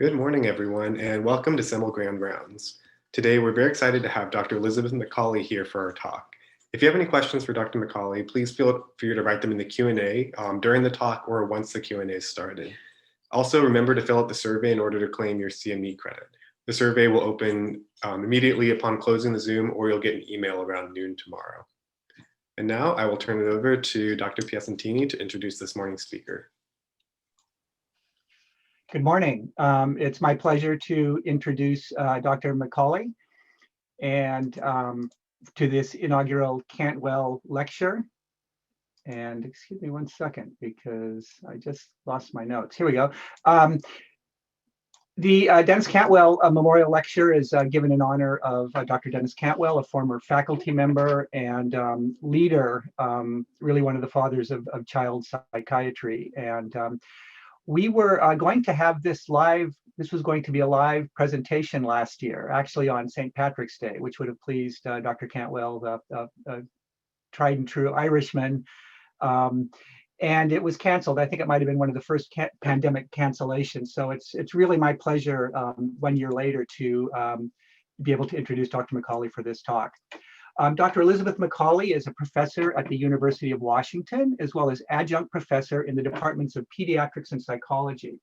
Good morning, everyone, and welcome to Semel Grand Rounds. Today, we're very excited to have Dr. Elizabeth McCauley here for our talk. If you have any questions for Dr. McCauley, please feel free to write them in the Q&A during the talk or once the Q&A is started. Also, remember to fill out the survey in order to claim your CME credit. The survey will open immediately upon closing the Zoom, or you'll get an email around noon tomorrow. And now I will turn it over to Dr. Piacentini to introduce this morning's speaker. Good morning. It's my pleasure to introduce Dr. McCauley and to this inaugural Cantwell lecture. And excuse me one second, because I just lost my notes. Here we go. The Dennis Cantwell Memorial Lecture is given in honor of Dr. Dennis Cantwell, a former faculty member and leader, really one of the fathers of child psychiatry. And we were going to have this was going to be a live presentation last year, actually on St. Patrick's Day, which would have pleased Dr. Cantwell, the tried and true Irishman. And it was canceled. I think it might have been one of the first pandemic cancellations. So it's really my pleasure 1 year later to be able to introduce Dr. McCauley for this talk. Dr. Elizabeth McCauley is a professor at the University of Washington, as well as adjunct professor in the departments of pediatrics and psychology.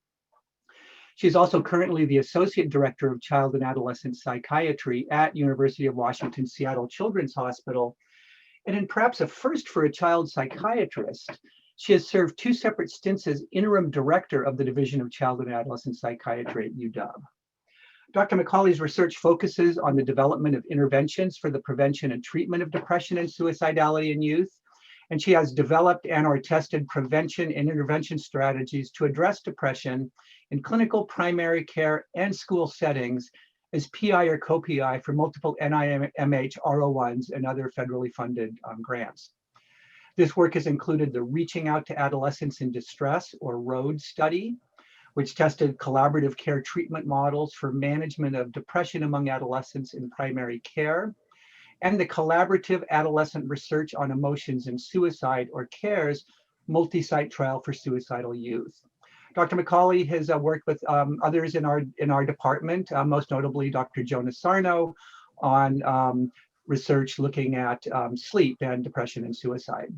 She's also currently the associate director of child and adolescent psychiatry at University of Washington Seattle Children's Hospital. And in perhaps a first for a child psychiatrist, she has served 2 separate stints as interim director of the Division of Child and Adolescent Psychiatry at UW. Dr. McCauley's research focuses on the development of interventions for the prevention and treatment of depression and suicidality in youth, and she has developed and/or tested prevention and intervention strategies to address depression in clinical primary care and school settings as PI or co-PI for multiple NIMH R01s and other federally funded grants. This work has included the Reaching Out to Adolescents in Distress, or ROAD study, which tested collaborative care treatment models for management of depression among adolescents in primary care, and the Collaborative Adolescent Research on Emotions and Suicide, or CARES, multi-site trial for suicidal youth. Dr. McCauley has worked with others in our department, most notably Dr. Jonas Sarno, on research looking at sleep and depression and suicide.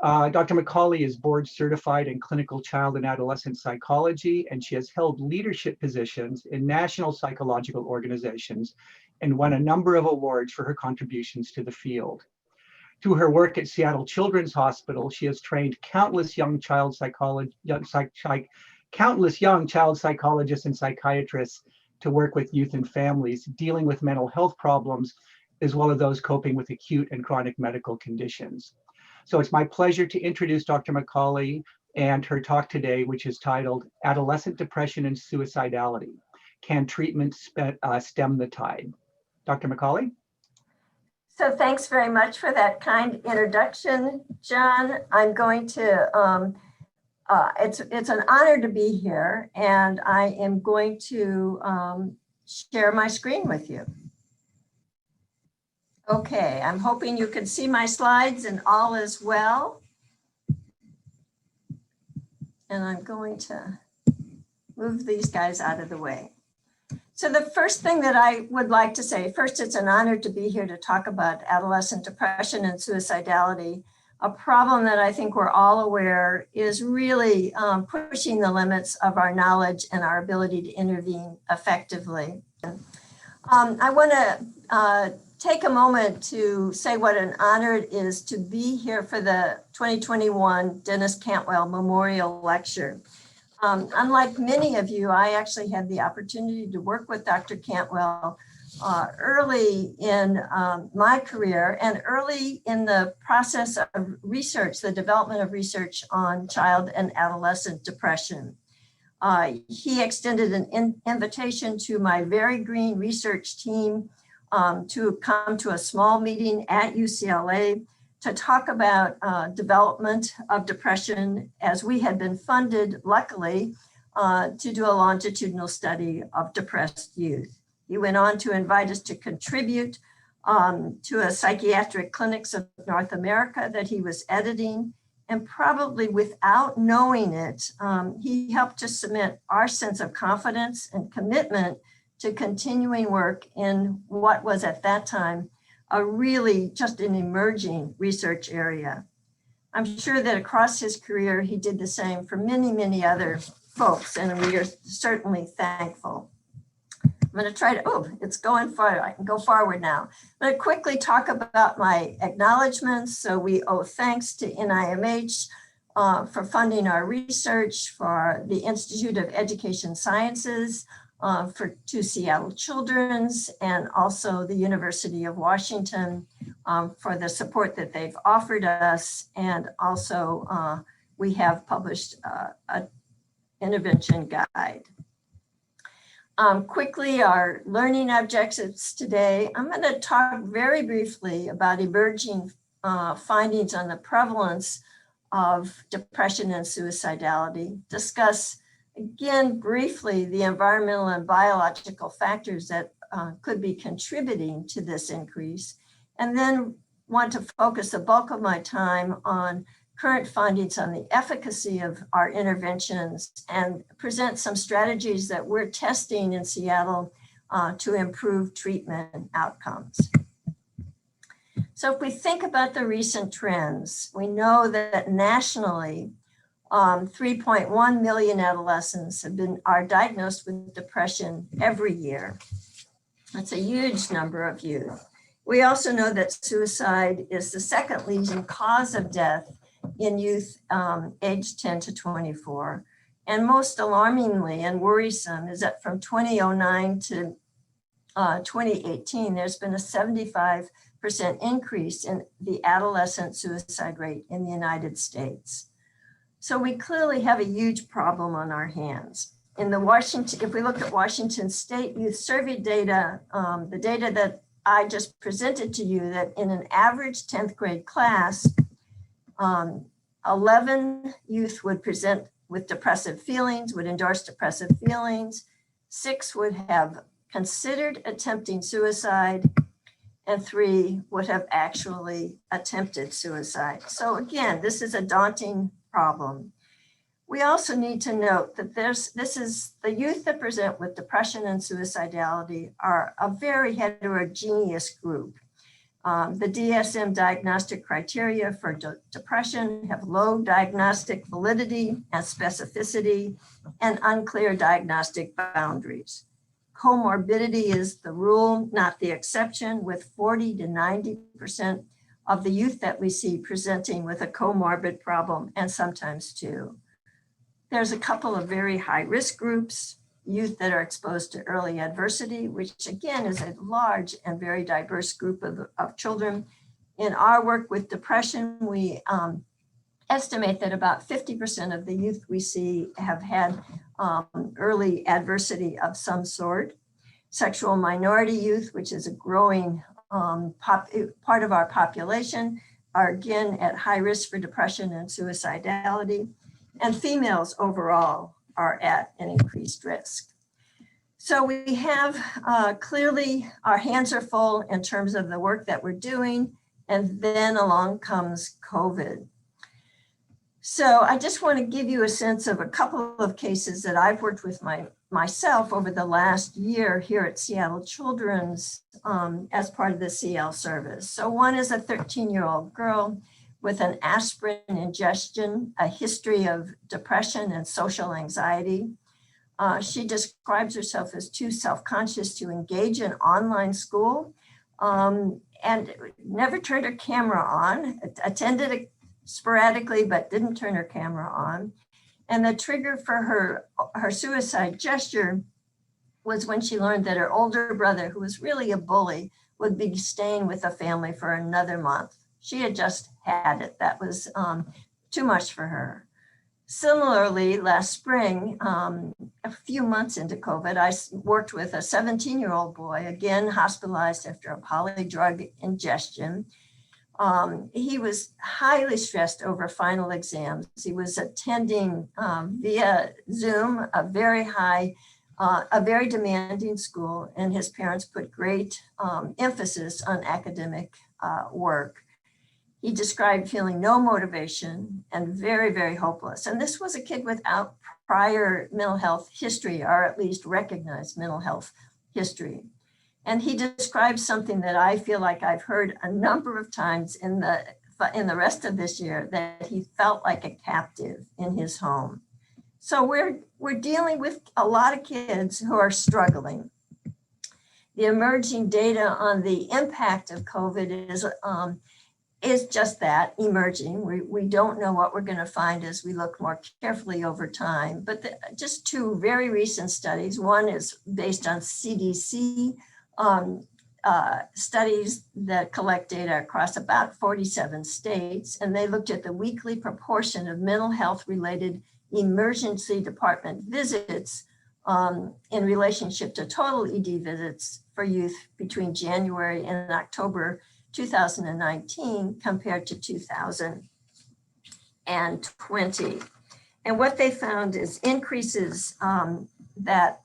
Dr. McCauley is board certified in clinical child and adolescent psychology, and she has held leadership positions in national psychological organizations and won a number of awards for her contributions to the field. Through her work at Seattle Children's Hospital, she has trained countless young child psychologists and psychiatrists to work with youth and families dealing with mental health problems, as well as those coping with acute and chronic medical conditions. So it's my pleasure to introduce Dr. McCauley and her talk today, which is titled Adolescent Depression and Suicidality: Can Treatment Stem the Tide? Dr. McCauley? So thanks very much for that kind introduction, John. I'm going to, it's an honor to be here, and I am going to share my screen with you. Okay, I'm hoping you can see my slides and all is well. And I'm going to move these guys out of the way. So the first thing that I would like to say, first, it's an honor to be here to talk about adolescent depression and suicidality, a problem that I think we're all aware is really pushing the limits of our knowledge and our ability to intervene effectively. I want to take a moment to say what an honor it is to be here for the 2021 Dennis Cantwell Memorial Lecture. Unlike many of you, I actually had the opportunity to work with Dr. Cantwell early in my career and early in the process of research, the development of research on child and adolescent depression. He extended an invitation to my very green research team to come to a small meeting at UCLA to talk about development of depression, as we had been funded, luckily, to do a longitudinal study of depressed youth. He went on to invite us to contribute to a psychiatric clinics of North America that he was editing, and probably without knowing it, he helped to cement our sense of confidence and commitment to continuing work in what was at that time a really just an emerging research area. I'm sure that across his career, he did the same for many, many other folks, and we are certainly thankful. I'm going to try to, oh, it's going forward. I can go forward now. I'm going to quickly talk about my acknowledgements. So we owe thanks to NIMH for funding our research, for the Institute of Education Sciences, to Seattle Children's, and also the University of Washington for the support that they've offered us. And also we have published an intervention guide. Quickly, our learning objectives today. I'm going to talk very briefly about emerging findings on the prevalence of depression and suicidality, discuss again briefly the environmental and biological factors that could be contributing to this increase, and then want to focus the bulk of my time on current findings on the efficacy of our interventions and present some strategies that we're testing in Seattle to improve treatment outcomes. So if we think about the recent trends, we know that nationally, 3.1 million adolescents are diagnosed with depression every year. That's a huge number of youth. We also know that suicide is the second leading cause of death in youth aged 10 to 24. And most alarmingly and worrisome is that from 2009 to 2018, there's been a 75% increase in the adolescent suicide rate in the United States. So we clearly have a huge problem on our hands. In the if we look at Washington State Youth Survey data, the data that I just presented to you, that in an average 10th grade class, 11 youth would present with depressive feelings, would endorse depressive feelings. 6 would have considered attempting suicide, and 3 would have actually attempted suicide. So again, this is a daunting problem. We also need to note that the youth that present with depression and suicidality are a very heterogeneous group. The DSM diagnostic criteria for depression have low diagnostic validity and specificity and unclear diagnostic boundaries. Comorbidity is the rule, not the exception, with 40 to 90% of the youth that we see presenting with a comorbid problem, and sometimes 2. There's a couple of very high risk groups, youth that are exposed to early adversity, which again is a large and very diverse group of children. In our work with depression, we estimate that about 50% of the youth we see have had early adversity of some sort. Sexual minority youth, which is a growing part of our population, are again at high risk for depression and suicidality. And females overall are at an increased risk. So we have clearly our hands are full in terms of the work that we're doing, and then along comes COVID. So I just want to give you a sense of a couple of cases that I've worked with myself over the last year here at Seattle Children's as part of the CL service. So one is a 13-year-old girl with an aspirin ingestion, a history of depression and social anxiety. She describes herself as too self-conscious to engage in online school and never turned her camera on, attended it sporadically, but didn't turn her camera on. And the trigger for her suicide gesture was when she learned that her older brother, who was really a bully, would be staying with the family for another month. She had just had it. That was too much for her. Similarly, last spring, a few months into COVID, I worked with a 17-year-old boy, again hospitalized after a polydrug ingestion. He was highly stressed over final exams. He was attending via Zoom a very demanding school, and his parents put great emphasis on academic work. He described feeling no motivation and very, very hopeless. And this was a kid without prior mental health history, or at least recognized mental health history. And he described something that I feel like I've heard a number of times in the rest of this year, that he felt like a captive in his home. So we're dealing with a lot of kids who are struggling. The emerging data on the impact of COVID is just that, emerging. We don't know what we're going to find as we look more carefully over time. But just two very recent studies. One is based on CDC studies that collect data across about 47 states, and they looked at the weekly proportion of mental health related emergency department visits in relationship to total ED visits for youth between January and October 2019 compared to 2020. And what they found is increases that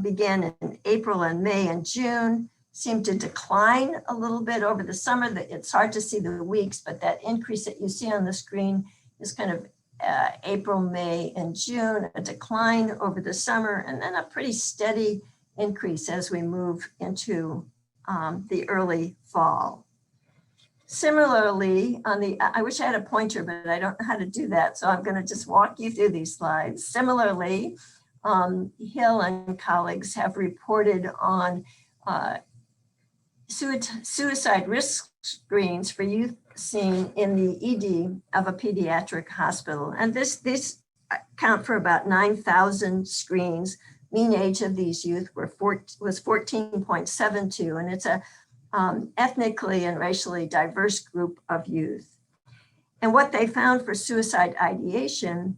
began in April and May and June seemed to decline a little bit over the summer. It's hard to see the weeks, but that increase that you see on the screen is kind of April, May, and June, a decline over the summer, and then a pretty steady increase as we move into the early fall. Similarly, I wish I had a pointer, but I don't know how to do that, so I'm going to just walk you through these slides. Similarly, Hill and colleagues have reported on suicide risk screens for youth seen in the ED of a pediatric hospital. And this count for about 9,000 screens. Mean age of these youth was 14.72, and it's a ethnically and racially diverse group of youth. And what they found for suicide ideation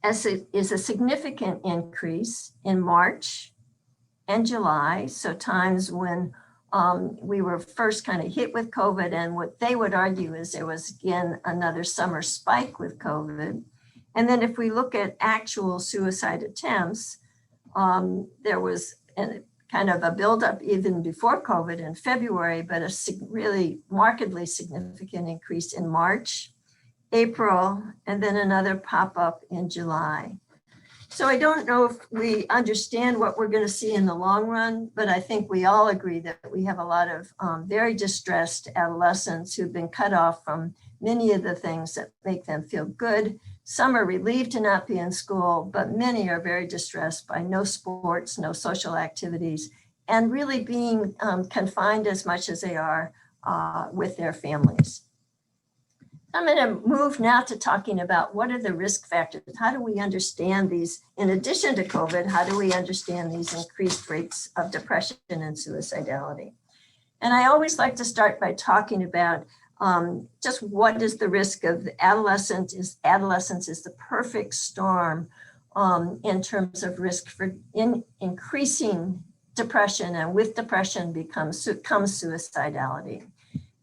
is a significant increase in March and July, so times when we were first kind of hit with COVID, and what they would argue is there was again another summer spike with COVID. And then if we look at actual suicide attempts, there was kind of a buildup even before COVID in February, but a really markedly significant increase in March, April, and then another pop-up in July. So I don't know if we understand what we're going to see in the long run, but I think we all agree that we have a lot of very distressed adolescents who've been cut off from many of the things that make them feel good. Some are relieved to not be in school, but many are very distressed by no sports, no social activities, and really being confined as much as they are with their families. I'm going to move now to talking about what are the risk factors. How do we understand these, in addition to COVID, how do we understand these increased rates of depression and suicidality? And I always like to start by talking about just what is the risk of adolescence is the perfect storm in terms of risk for increasing depression, and with depression comes suicidality.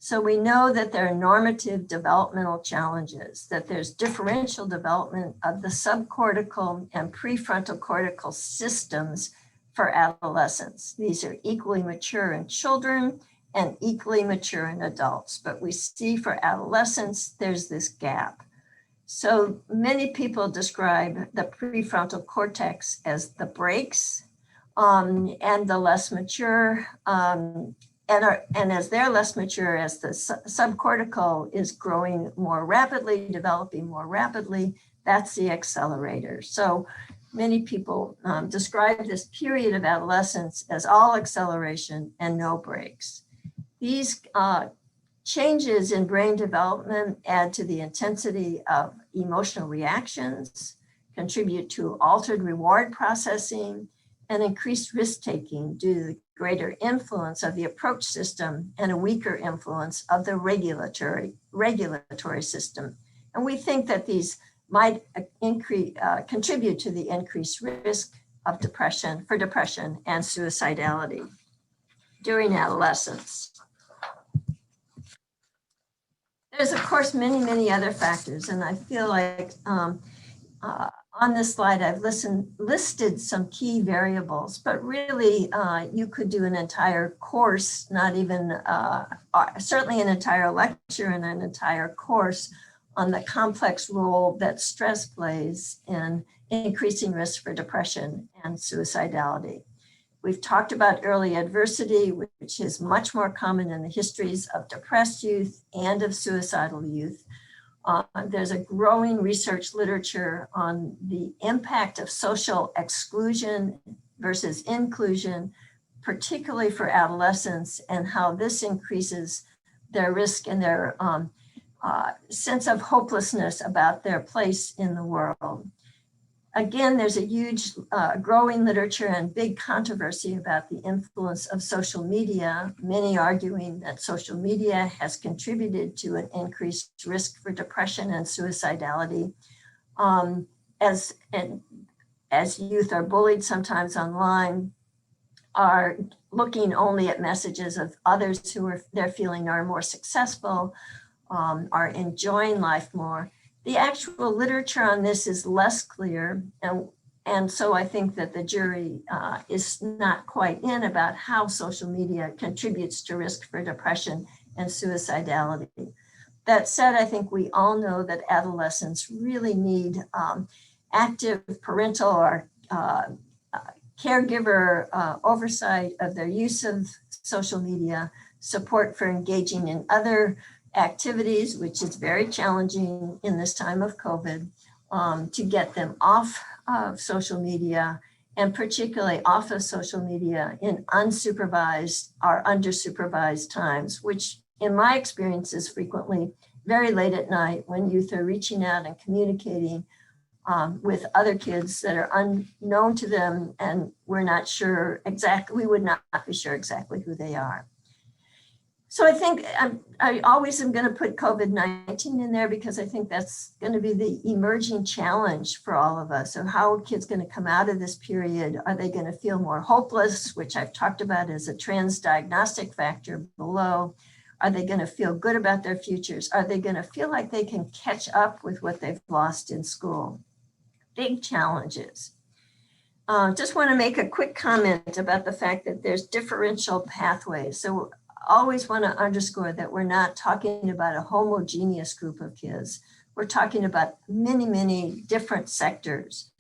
So we know that there are normative developmental challenges, that there's differential development of the subcortical and prefrontal cortical systems for adolescents. These are equally mature in children and equally mature in adults, but we see for adolescents, there's this gap. So many people describe the prefrontal cortex as the brakes, and the less mature, and as they're less mature, as the subcortical is growing more rapidly, developing more rapidly, that's the accelerator. So many people describe this period of adolescence as all acceleration and no brakes. These changes in brain development add to the intensity of emotional reactions, contribute to altered reward processing, and increased risk-taking due to the greater influence of the approach system and a weaker influence of the regulatory system. And we think that these might contribute to the increased risk of depression and suicidality during adolescence. There's, of course, many, many other factors, and I feel like On this slide, I've listed some key variables, but really you could do an entire course, not even, certainly an entire lecture and an entire course on the complex role that stress plays in increasing risk for depression and suicidality. We've talked about early adversity, which is much more common in the histories of depressed youth and of suicidal youth. There's a growing research literature on the impact of social exclusion versus inclusion, particularly for adolescents, and how this increases their risk and their sense of hopelessness about their place in the world. Again, there's a huge growing literature and big controversy about the influence of social media, many arguing that social media has contributed to an increased risk for depression and suicidality. As youth are bullied sometimes online, are looking only at messages of others who they're feeling are more successful, are enjoying life more. The actual literature on this is less clear, and so I think that the jury is not quite in about how social media contributes to risk for depression and suicidality. That said, I think we all know that adolescents really need active parental or caregiver oversight of their use of social media, support for engaging in other activities, which is very challenging in this time of COVID, to get them off of social media, and particularly off of social media in unsupervised or undersupervised times, which in my experience is frequently very late at night when youth are reaching out and communicating with other kids that are unknown to them, and we're not sure exactly, we would not be sure exactly who they are. So I think I always am going to put COVID-19 in there because I think that's going to be the emerging challenge for all of us. So how are kids going to come out of this period? Are they going to feel more hopeless, which I've talked about as a trans diagnostic factor below? Are they going to feel good about their futures? Are they going to feel like they can catch up with what they've lost in school? Big challenges. Just want to make a quick comment about the fact that there's differential pathways. So always want to underscore that we're not talking about a homogeneous group of kids. We're talking about many, many different sectors.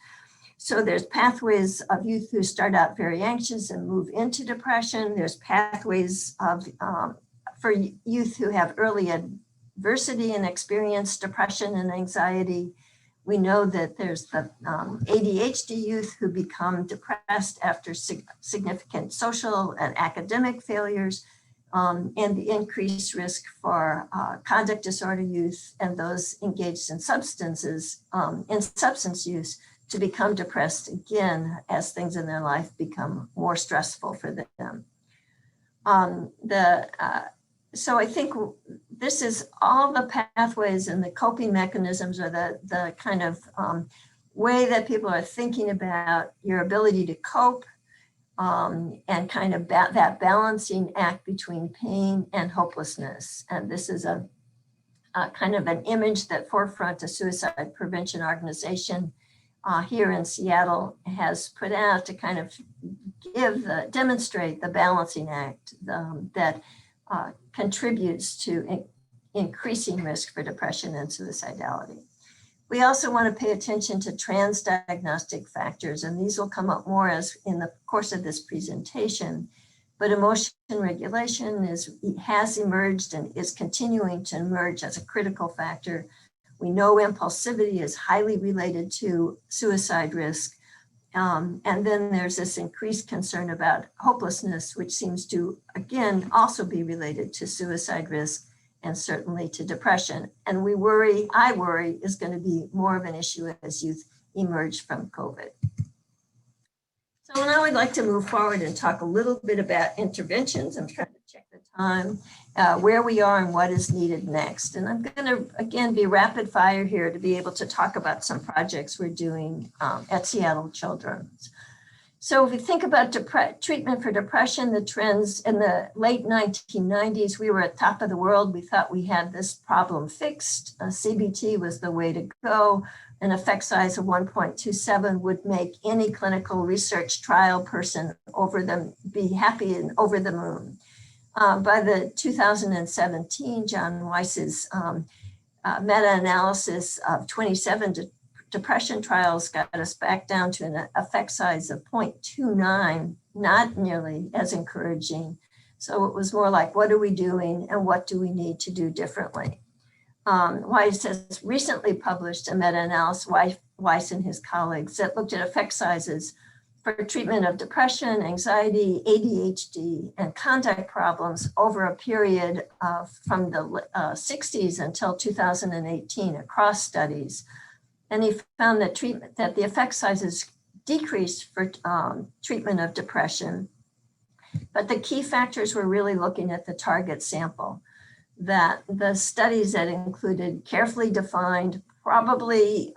So there's pathways of youth who start out very anxious and move into depression. There's pathways of for youth who have early adversity and experience depression and anxiety. We know that there's the ADHD youth who become depressed after significant social and academic failures. And the increased risk for conduct disorder youth and those engaged in substance use to become depressed again as things in their life become more stressful for them. So I think this is all the pathways and the coping mechanisms, or the kind of way that people are thinking about your ability to cope, and kind of that balancing act between pain and hopelessness. And this is a kind of an image that Forefront, a suicide prevention organization here in Seattle, has put out to kind of demonstrate the balancing act that contributes to increasing risk for depression and suicidality. We also want to pay attention to trans diagnostic factors, and these will come up more as in the course of this presentation. But emotion regulation has emerged and is continuing to emerge as a critical factor. We know impulsivity is highly related to suicide risk. And then there's this increased concern about hopelessness, which seems to, again, also be related to suicide risk and certainly to depression. And I worry is going to be more of an issue as youth emerge from COVID. So now I'd like to move forward and talk a little bit about interventions. I'm trying to check the time, where we are and what is needed next. And I'm going to, again, be rapid fire here to be able to talk about some projects we're doing at Seattle Children's. So if we think about treatment for depression, the trends in the late 1990s, we were at top of the world. We thought we had this problem fixed. CBT was the way to go. An effect size of 1.27 would make any clinical research trial person be happy and over the moon. By the 2017, John Weiss's meta-analysis of 27 depression trials got us back down to an effect size of 0.29, not nearly as encouraging. So it was more like, what are we doing and what do we need to do differently? Weiss has recently published a meta-analysis, Weiss and his colleagues, that looked at effect sizes for treatment of depression, anxiety, ADHD, and conduct problems over a period from the 60s until 2018 across studies. And he found that the effect sizes decreased for treatment of depression. But the key factors were really looking at the target sample, that the studies that included carefully defined, probably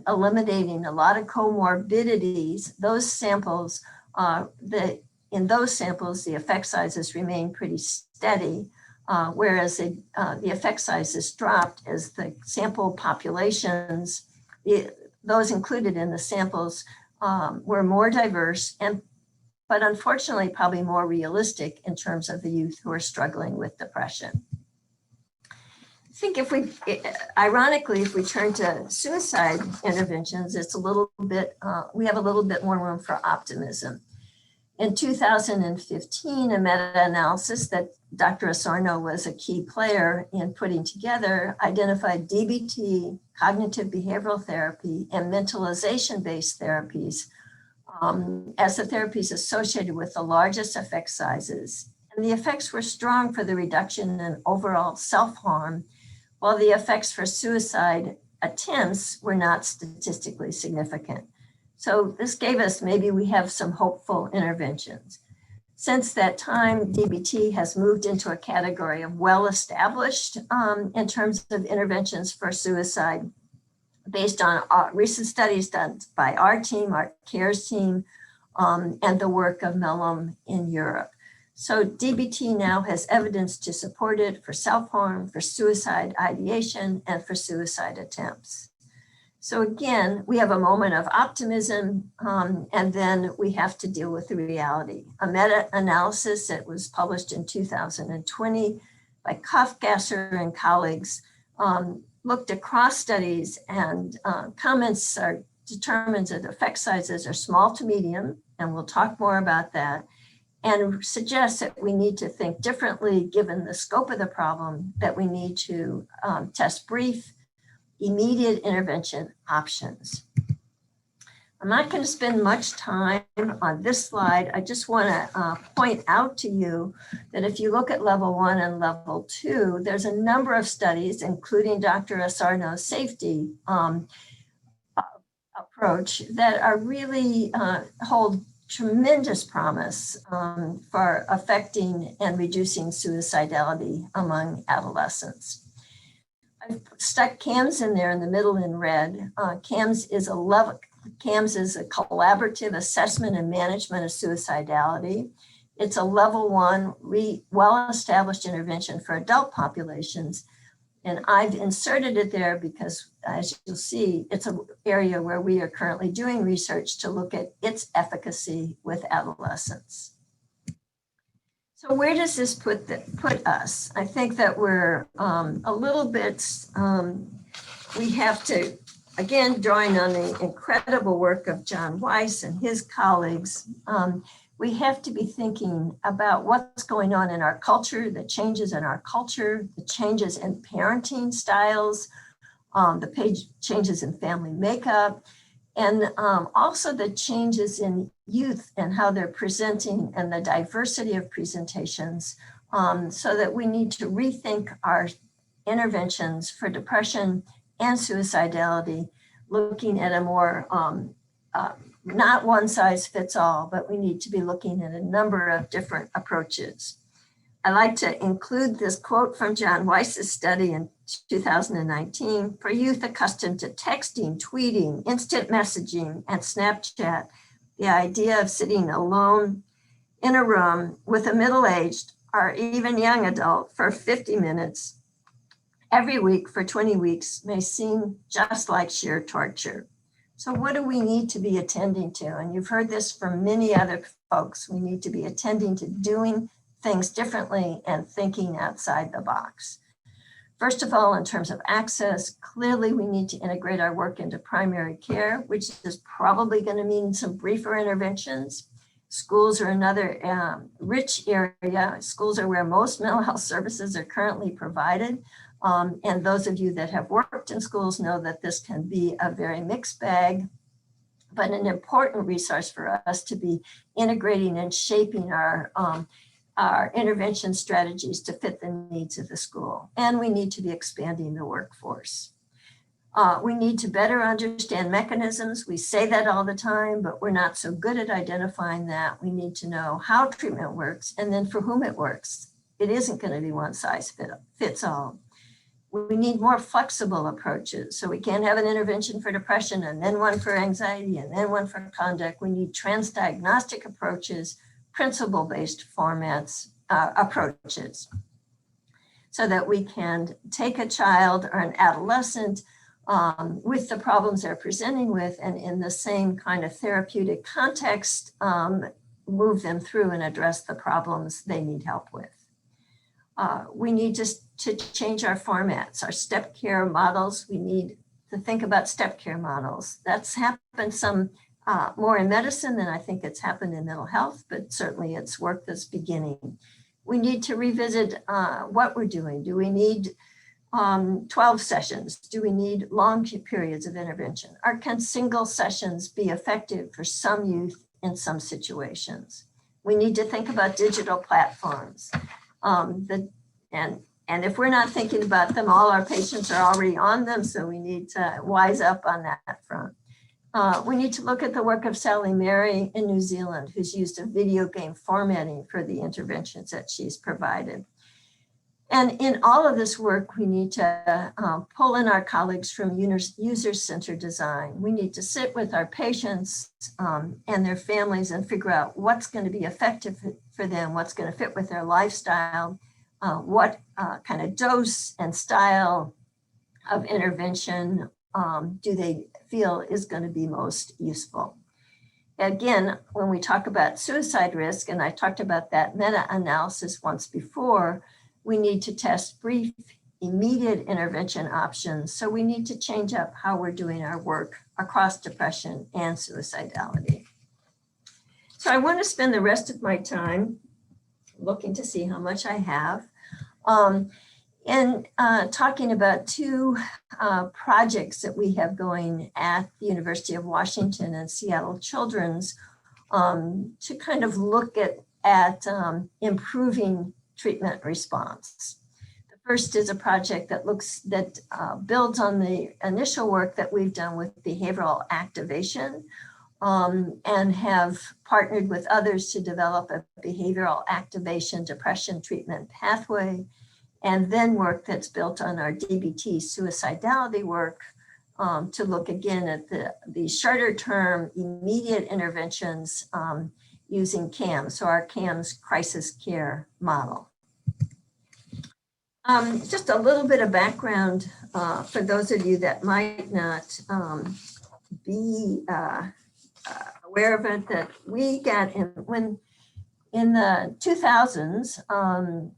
eliminating a lot of comorbidities, those samples, in those samples, the effect sizes remained pretty steady, whereas the effect sizes dropped as the sample populations, those included in the samples were more diverse, but unfortunately probably more realistic in terms of the youth who are struggling with depression. I think ironically, if we turn to suicide interventions, it's a little bit, we have a little bit more room for optimism. In 2015, a meta-analysis that Dr. Osorno was a key player in putting together identified DBT, cognitive behavioral therapy, and mentalization-based therapies as the therapies associated with the largest effect sizes. And the effects were strong for the reduction in overall self-harm, while the effects for suicide attempts were not statistically significant. So this gave us, maybe we have some hopeful interventions. Since that time, DBT has moved into a category of well-established in terms of interventions for suicide, based on recent studies done by our team, our CARES team, and the work of Mellom in Europe. So DBT now has evidence to support it for self-harm, for suicide ideation, and for suicide attempts. So again, we have a moment of optimism, and then we have to deal with the reality. A meta-analysis that was published in 2020 by Kofgasser and colleagues looked across studies, and comments are determined that effect sizes are small to medium, and we'll talk more about that, and suggests that we need to think differently given the scope of the problem, that we need to test brief, immediate intervention options. I'm not going to spend much time on this slide. I just want to point out to you that if you look at level 1 and level 2, there's a number of studies, including Dr. Osorno's safety approach, that are really hold tremendous promise for affecting and reducing suicidality among adolescents. I've stuck CAMS in there in the middle in red. CAMS is a collaborative assessment and management of suicidality. It's a level 1 well-established intervention for adult populations. And I've inserted it there because, as you'll see, it's an area where we are currently doing research to look at its efficacy with adolescents. So where does this put us? I think that we're a little bit, we have to, again, drawing on the incredible work of John Weiss and his colleagues, we have to be thinking about what's going on in our culture, the changes in our culture, the changes in parenting styles, changes in family makeup, and also the changes in youth and how they're presenting and the diversity of presentations, so that we need to rethink our interventions for depression and suicidality, looking at a more, not one size fits all, but we need to be looking at a number of different approaches. I like to include this quote from John Weiss's study in 2019. For youth accustomed to texting, tweeting, instant messaging, and Snapchat, The idea of sitting alone in a room with a middle-aged or even young adult for 50 minutes every week for 20 weeks may seem just like sheer torture. So what do we need to be attending to? And you've heard this from many other folks. We need to be attending to doing things differently and thinking outside the box. First of all, in terms of access, clearly we need to integrate our work into primary care, which is probably going to mean some briefer interventions. Schools are another rich area. Schools are where most mental health services are currently provided. And those of you that have worked in schools know that this can be a very mixed bag, but an important resource for us to be integrating and shaping our intervention strategies to fit the needs of the school. And we need to be expanding the workforce. We need to better understand mechanisms. We say that all the time, but we're not so good at identifying that. We need to know how treatment works and then for whom it works. It isn't going to be one size fits all. We need more flexible approaches. So we can't have an intervention for depression and then one for anxiety and then one for conduct. We need transdiagnostic approaches, principle-based formats, approaches, so that we can take a child or an adolescent with the problems they're presenting with and in the same kind of therapeutic context, move them through and address the problems they need help with. We need to change our formats, our step care models. We need to think about step care models. That's happened some more in medicine than I think it's happened in mental health, but certainly it's work that's beginning. We need to revisit what we're doing. Do we need 12 sessions? Do we need long periods of intervention? Or can single sessions be effective for some youth in some situations? We need to think about digital platforms. And if we're not thinking about them, all our patients are already on them, so we need to wise up on that front. We need to look at the work of Sally Mary in New Zealand, who's used a video game formatting for the interventions that she's provided. And in all of this work, we need to pull in our colleagues from user-centered design. We need to sit with our patients and their families and figure out what's going to be effective for them, what's going to fit with their lifestyle, what kind of dose and style of intervention do they feel is going to be most useful. Again, when we talk about suicide risk, and I talked about that meta-analysis once before, we need to test brief, immediate intervention options. So we need to change up how we're doing our work across depression and suicidality. So I want to spend the rest of my time looking to see how much I have, and talking about two projects that we have going at the University of Washington and Seattle Children's to kind of look at improving treatment response. The first is a project that builds on the initial work that we've done with behavioral activation, and have partnered with others to develop a behavioral activation depression treatment pathway, and then work that's built on our DBT suicidality work to look again at the shorter term immediate interventions using CAMS, so our CAMS crisis care model. Just a little bit of background for those of you that might not be aware of it, that we got in the 2000s,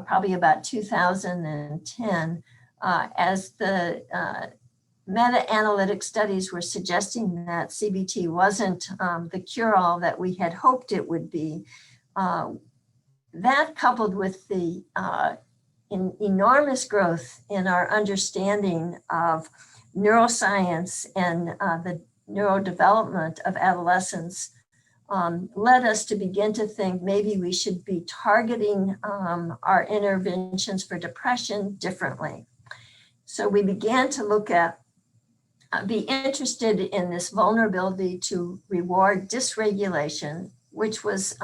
probably about 2010, as the meta-analytic studies were suggesting that CBT wasn't the cure-all that we had hoped it would be. That coupled with the enormous growth in our understanding of neuroscience and the neurodevelopment of adolescents led us to begin to think maybe we should be targeting our interventions for depression differently. So we began to look at, be interested in this vulnerability to reward dysregulation, which was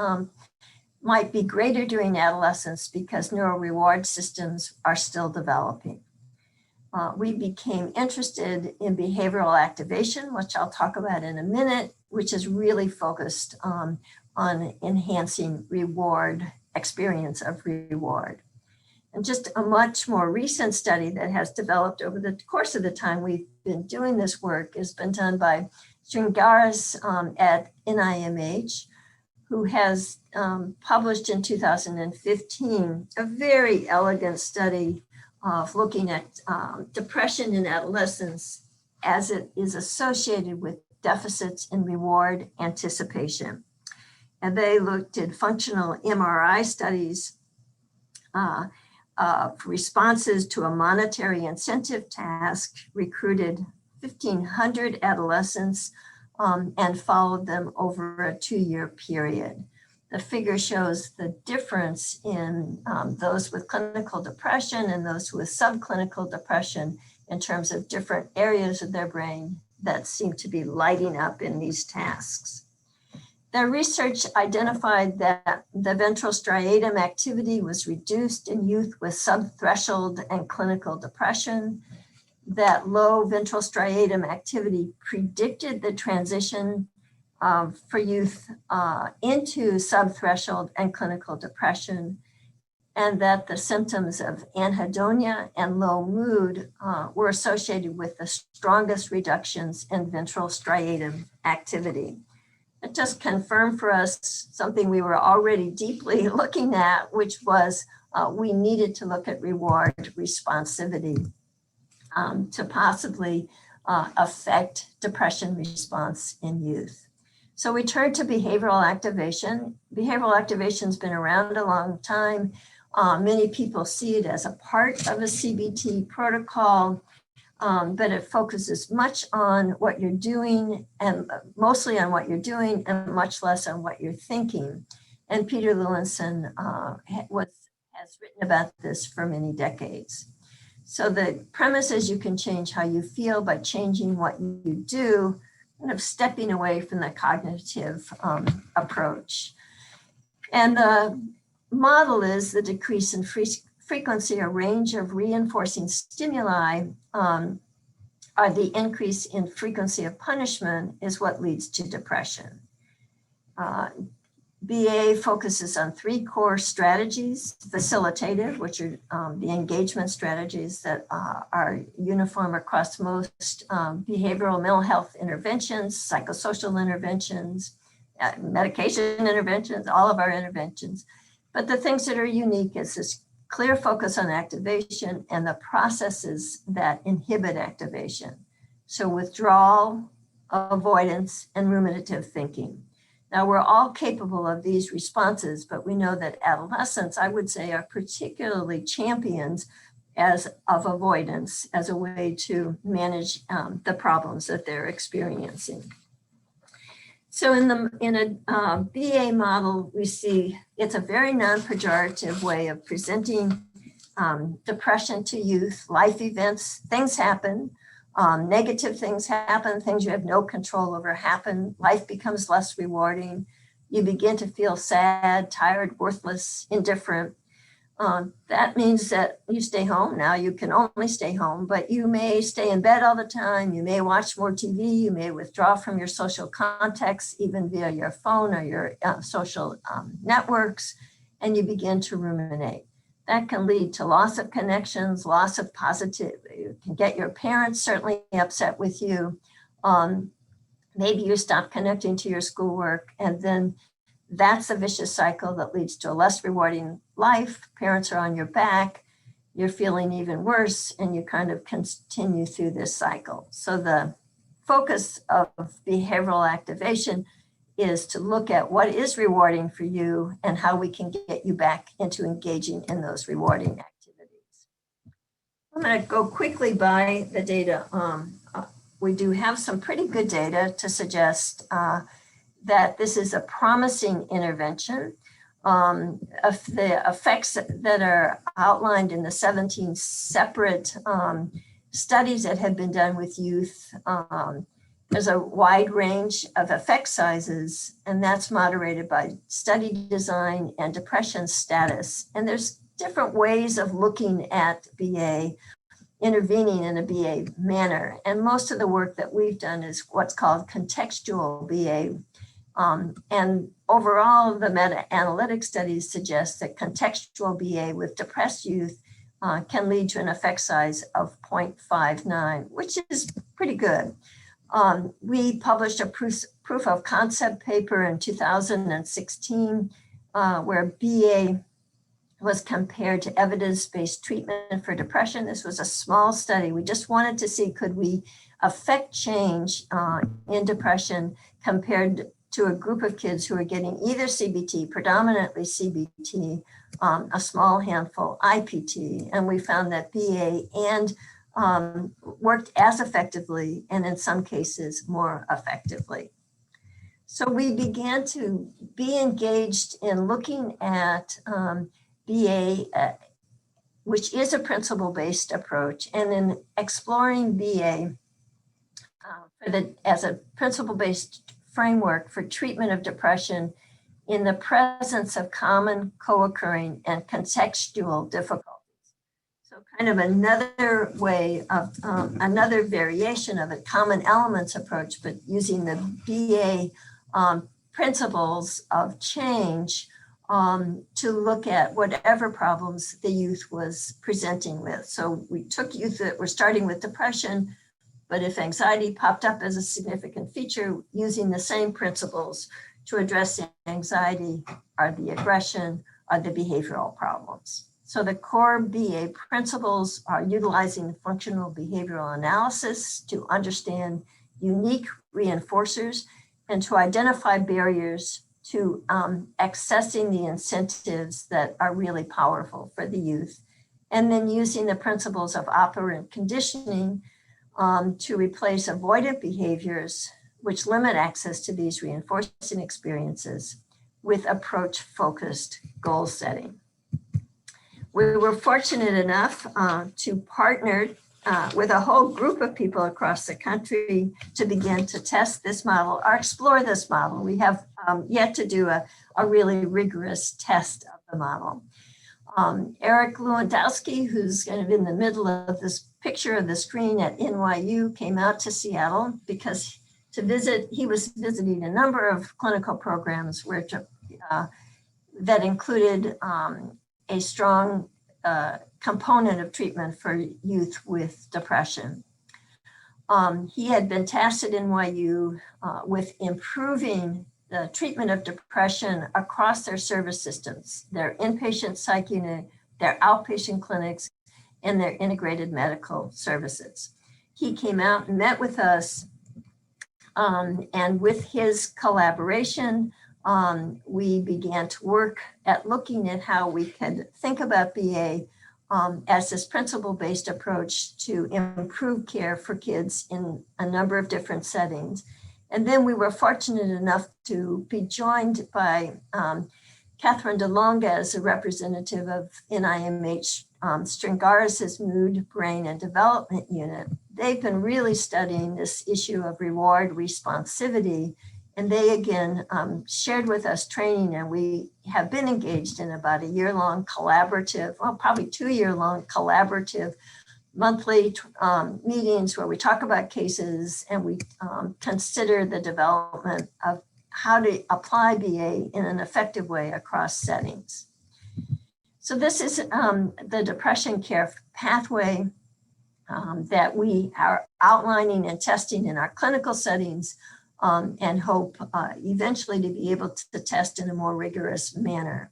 might be greater during adolescence because neural reward systems are still developing. We became interested in behavioral activation, which I'll talk about in a minute, which is really focused on enhancing experience of reward. And just a much more recent study that has developed over the course of the time we've been doing this work has been done by Sringaris at NIMH, who has published in 2015 a very elegant study of looking at depression in adolescents as it is associated with deficits in reward anticipation. And they looked at functional MRI studies of responses to a monetary incentive task, recruited 1,500 adolescents and followed them over a 2-year period. The figure shows the difference in those with clinical depression and those with subclinical depression in terms of different areas of their brain that seem to be lighting up in these tasks. Their research identified that the ventral striatum activity was reduced in youth with subthreshold and clinical depression, that low ventral striatum activity predicted the transition for youth into subthreshold and clinical depression, and that the symptoms of anhedonia and low mood were associated with the strongest reductions in ventral striatum activity. It just confirmed for us something we were already deeply looking at, which was we needed to look at reward responsivity to possibly affect depression response in youth. So we turned to behavioral activation. Behavioral activation's been around a long time. Many people see it as a part of a CBT protocol, but it focuses much on what you're doing and mostly on what you're doing and much less on what you're thinking. And Peter Lewinson has written about this for many decades. So the premise is you can change how you feel by changing what you do, kind of stepping away from the cognitive approach. And the model is the decrease in frequency or range of reinforcing stimuli or the increase in frequency of punishment is what leads to depression. BA focuses on 3 core strategies: facilitative, which are the engagement strategies that are uniform across most behavioral mental health interventions, psychosocial interventions, medication interventions, all of our interventions. But the things that are unique is this clear focus on activation and the processes that inhibit activation. So withdrawal, avoidance, and ruminative thinking. Now, we're all capable of these responses, but we know that adolescents, I would say, are particularly champions of avoidance as a way to manage the problems that they're experiencing. So in a BA model, we see it's a very non-pejorative way of presenting depression to youth. Life events, things happen. Negative things happen, things you have no control over happen. Life becomes less rewarding. You begin to feel sad, tired, worthless, indifferent. That means that you stay home. Now you can only stay home, but you may stay in bed all the time. You may watch more TV. You may withdraw from your social contexts, even via your phone or your social networks, and you begin to ruminate. That can lead to loss of connections, loss of positivity. You can get your parents certainly upset with you. Maybe you stop connecting to your schoolwork, and then that's a vicious cycle that leads to a less rewarding life. Parents are on your back, you're feeling even worse, and you kind of continue through this cycle. So the focus of behavioral activation is to look at what is rewarding for you and how we can get you back into engaging in those rewarding activities. I'm going to go quickly by the data. We do have some pretty good data to suggest that this is a promising intervention. Of the effects that are outlined in the 17 separate studies that have been done with youth, there's a wide range of effect sizes, and that's moderated by study design and depression status. And there's different ways of looking at BA. intervening in a BA manner. And most of the work that we've done is what's called contextual BA. And overall, the meta-analytic studies suggest that contextual BA with depressed youth can lead to an effect size of 0.59, which is pretty good. We published a proof of concept paper in 2016 where BA was compared to evidence-based treatment for depression. This was a small study. We just wanted to see, could we affect change in depression compared to a group of kids who are getting either CBT, predominantly CBT, a small handful IPT, and we found that BA and worked as effectively, and in some cases more effectively. So we began to be engaged in looking at BA, which is a principle-based approach, and in exploring BA as a principle-based framework for treatment of depression in the presence of common, co-occurring, and contextual difficulties. So kind of another way of, another variation of a common elements approach, but using the BA principles of change to look at whatever problems the youth was presenting with. So we took youth that were starting with depression, but if anxiety popped up as a significant feature, using the same principles to address the anxiety or the aggression or the behavioral problems. So the core BA principles are utilizing functional behavioral analysis to understand unique reinforcers and to identify barriers to accessing the incentives that are really powerful for the youth. And then using the principles of operant conditioning to replace avoidant behaviors, which limit access to these reinforcing experiences with approach-focused goal setting. We were fortunate enough to partner with a whole group of people across the country to begin to test this model or explore this model. We have yet to do a really rigorous test of the model. Eric Lewandowski, who's kind of in the middle of this picture of the screen at NYU, came out to Seattle because he was visiting a number of clinical programs that included a strong component of treatment for youth with depression. He had been tasked at NYU with improving the treatment of depression across their service systems, their inpatient psych unit, their outpatient clinics, and their integrated medical services. He came out and met with us, and with his collaboration, we began to work at looking at how we could think about BA as this principle-based approach to improve care for kids in a number of different settings. And then we were fortunate enough to be joined by Catherine DeLonga as a representative of NIMH Stringaris' Mood, Brain, and Development Unit. They've been really studying this issue of reward responsivity. And they again shared with us training, and we have been engaged in about a year-long collaborative, well, probably 2-year-long collaborative monthly meetings where we talk about cases and we consider the development of how to apply BA in an effective way across settings. So this is the depression care pathway that we are outlining and testing in our clinical settings, and hope eventually to be able to test in a more rigorous manner.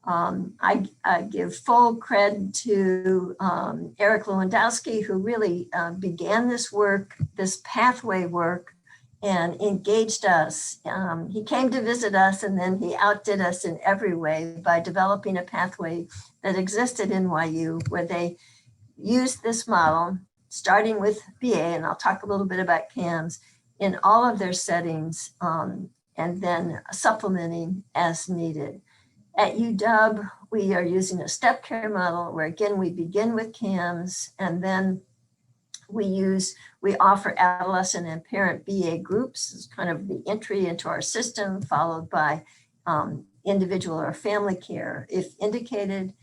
I give full credit to Eric Lewandowski, who really began this work, this pathway work, and engaged us. He came to visit us, and then he outdid us in every way by developing a pathway that existed in NYU, where they used this model, starting with BA, and I'll talk a little bit about CAMS, in all of their settings, and then supplementing as needed. At UW, we are using a step care model where again, we begin with CAMS, and then we offer adolescent and parent BA groups as kind of the entry into our system, followed by individual or family care if indicated.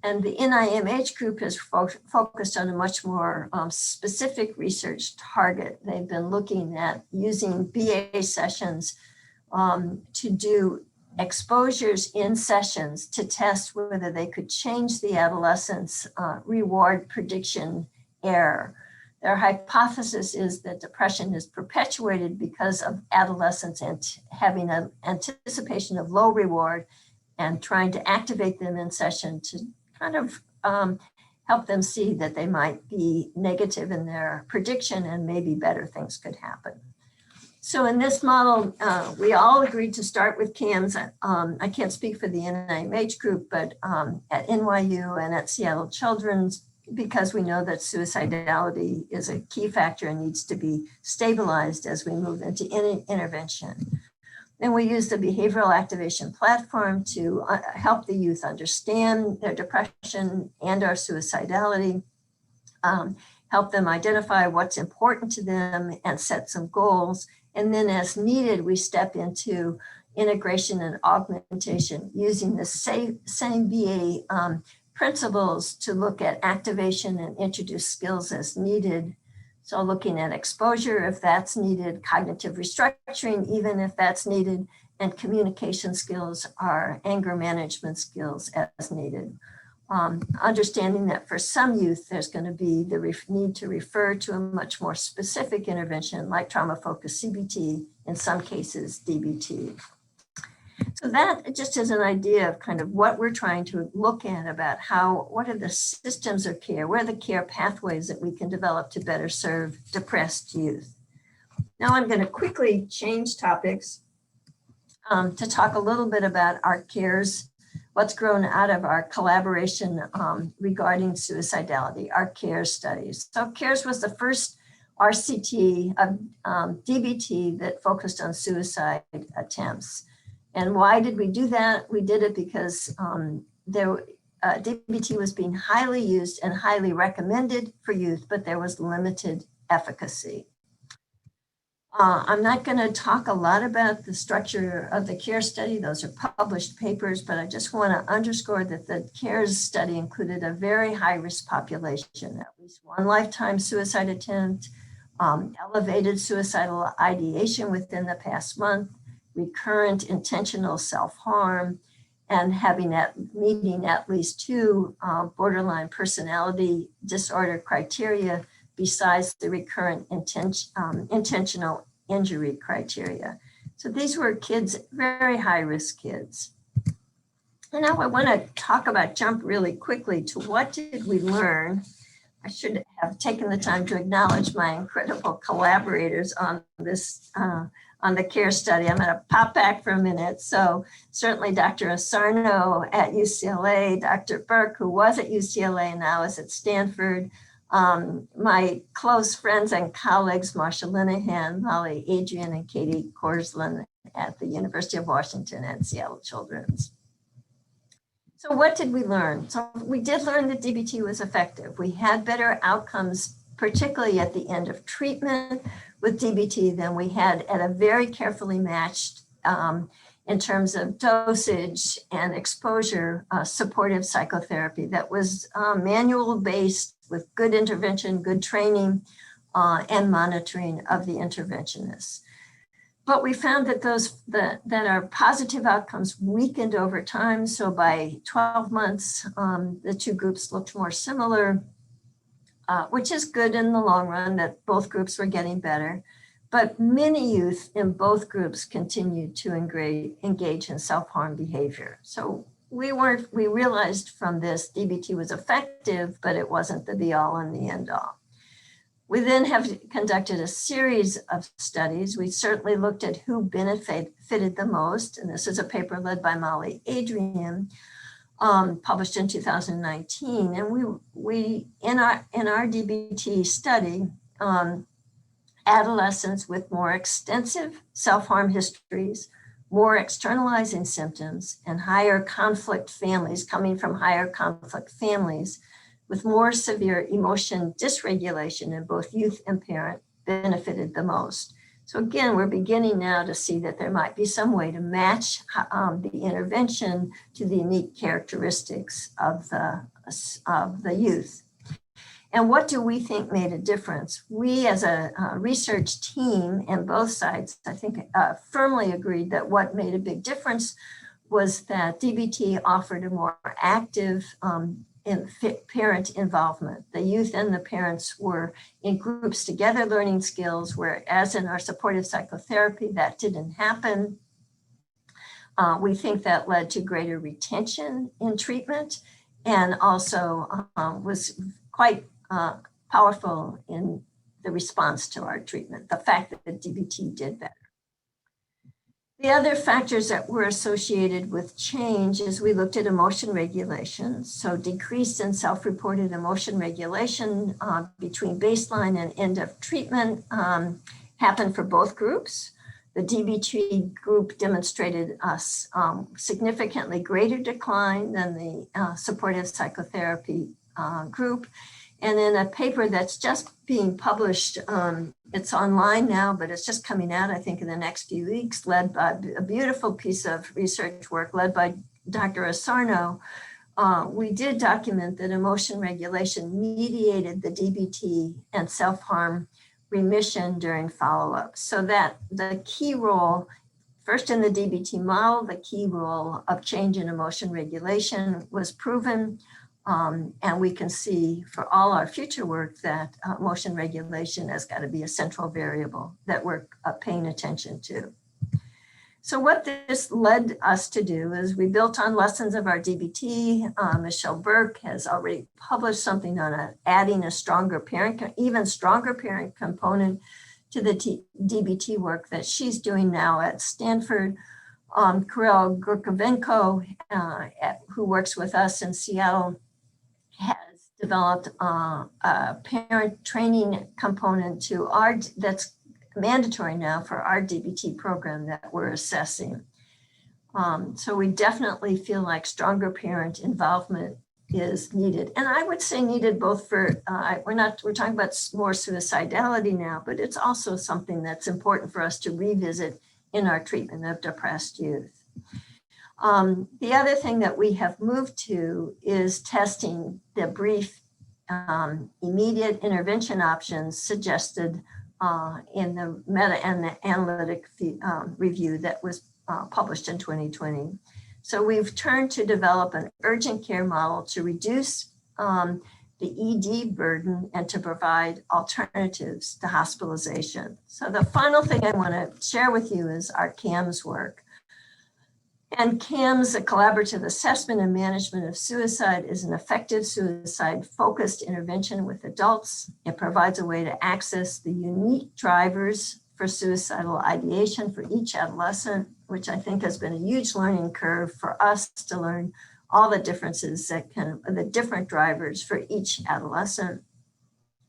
And the NIMH group has focused on a much more specific research target. They've been looking at using BA sessions to do exposures in sessions to test whether they could change the adolescent's reward prediction error. Their hypothesis is that depression is perpetuated because of adolescents having an anticipation of low reward and trying to activate them in session to kind of help them see that they might be negative in their prediction and maybe better things could happen. So in this model, we all agreed to start with CAMS. I can't speak for the NIMH group, but at NYU and at Seattle Children's, because we know that suicidality is a key factor and needs to be stabilized as we move into intervention. Then we use the behavioral activation platform to help the youth understand their depression and our suicidality, help them identify what's important to them and set some goals. And then as needed, we step into integration and augmentation using the same BA principles to look at activation and introduce skills as needed. So looking at exposure if that's needed, cognitive restructuring even if that's needed, and communication skills are anger management skills as needed. Understanding that for some youth, there's going to be the need to refer to a much more specific intervention like trauma-focused CBT, in some cases DBT. So that just is an idea of kind of what we're trying to look at about what are the systems of care, what are the care pathways that we can develop to better serve depressed youth. Now I'm going to quickly change topics to talk a little bit about our CARES, what's grown out of our collaboration regarding suicidality, our CARES studies. So CARES was the first RCT of DBT that focused on suicide attempts. And why did we do that? We did it because DBT was being highly used and highly recommended for youth, but there was limited efficacy. I'm not going to talk a lot about the structure of the CARES study. Those are published papers, but I just want to underscore that the CARES study included a very high-risk population, at least one lifetime suicide attempt, elevated suicidal ideation within the past month, recurrent intentional self-harm, and meeting at least 2 borderline personality disorder criteria besides the recurrent intentional injury criteria. So these were kids, very high-risk kids. And now I want to jump really quickly to what did we learn. I should have taken the time to acknowledge my incredible collaborators on this, on the CARES study. I'm going to pop back for a minute. So certainly Dr. Asarno at UCLA, Dr. Burke, who was at UCLA and now is at Stanford, my close friends and colleagues, Marsha Linehan, Molly Adrian, and Katie Korslin at the University of Washington and Seattle Children's. So what did we learn? So we did learn that DBT was effective. We had better outcomes, particularly at the end of treatment with DBT than we had at a very carefully matched in terms of dosage and exposure supportive psychotherapy that was manual based with good intervention, good training, and monitoring of the interventionists. But we found that that our positive outcomes weakened over time. So by 12 months, the 2 groups looked more similar, which is good in the long run that both groups were getting better. But many youth in both groups continued to engage in self-harm behavior. So we realized from this DBT was effective, but it wasn't the be-all and the end-all. We then have conducted a series of studies. We certainly looked at who benefited the most, and this is a paper led by Molly Adrian, published in 2019. And we in our DBT study, adolescents with more extensive self-harm histories, more externalizing symptoms, and higher conflict families coming from higher conflict families with more severe emotion dysregulation in both youth and parent benefited the most. So again, we're beginning now to see that there might be some way to match the intervention to the unique characteristics of the youth. And what do we think made a difference? We as a research team and both sides, I think, firmly agreed that what made a big difference was that DBT offered a more active parent involvement. The youth and the parents were in groups together learning skills, whereas in our supportive psychotherapy, that didn't happen. We think that led to greater retention in treatment and also was quite powerful in the response to our treatment, the fact that the DBT did better. The other factors that were associated with change is we looked at emotion regulation. So decrease in self-reported emotion regulation between baseline and end of treatment happened for both groups. The DBT group demonstrated a significantly greater decline than the supportive psychotherapy group. And in a paper that's just being published, it's online now, but it's just coming out, I think, in the next few weeks, led by a beautiful piece of research work led by Dr. Asarno. We did document that emotion regulation mediated the DBT and self-harm remission during follow-up. So that the key role, first in the DBT model, the key role of change in emotion regulation was proven. And we can see for all our future work that emotion regulation has got to be a central variable that we're paying attention to. So what this led us to do is we built on lessons of our DBT. Michelle Burke has already published something on adding a stronger parent, even stronger parent component to the DBT work that she's doing now at Stanford. Kirill Gurkovenko, who works with us in Seattle, has developed a parent training component to that's mandatory now for our DBT program that we're assessing. So we definitely feel like stronger parent involvement is needed. And I would say needed both for, we're talking about more suicidality now, but it's also something that's important for us to revisit in our treatment of depressed youth. The other thing that we have moved to is testing the brief immediate intervention options suggested in the meta and the analytic review that was published in 2020. So we've turned to develop an urgent care model to reduce the ED burden and to provide alternatives to hospitalization. So the final thing I want to share with you is our CAMS work. And CAMS, a collaborative assessment and management of suicide, is an effective suicide-focused intervention with adults. It provides a way to access the unique drivers for suicidal ideation for each adolescent, which I think has been a huge learning curve for us to learn all the differences the different drivers for each adolescent.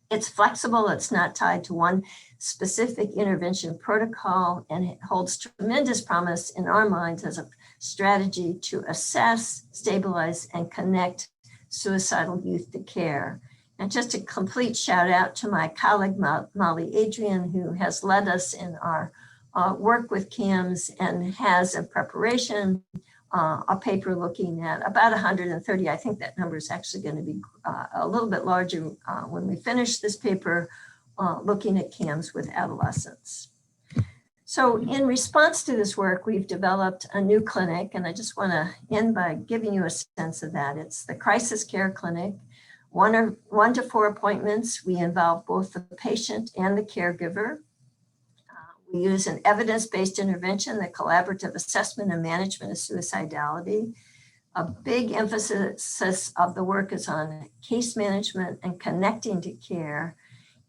It's flexible, it's not tied to one specific intervention protocol, and it holds tremendous promise in our minds as a strategy to assess, stabilize, and connect suicidal youth to care. And just a complete shout out to my colleague, Molly Adrian, who has led us in our work with CAMS and has in preparation a paper looking at about 130. I think that number is actually going to be a little bit larger when we finish this paper, looking at CAMS with adolescents. So in response to this work, we've developed a new clinic, and I just want to end by giving you a sense of that. It's the Crisis Care Clinic. 1 to 4 appointments. We involve both the patient and the caregiver. We use an evidence-based intervention, the collaborative assessment and management of suicidality. A big emphasis of the work is on case management and connecting to care.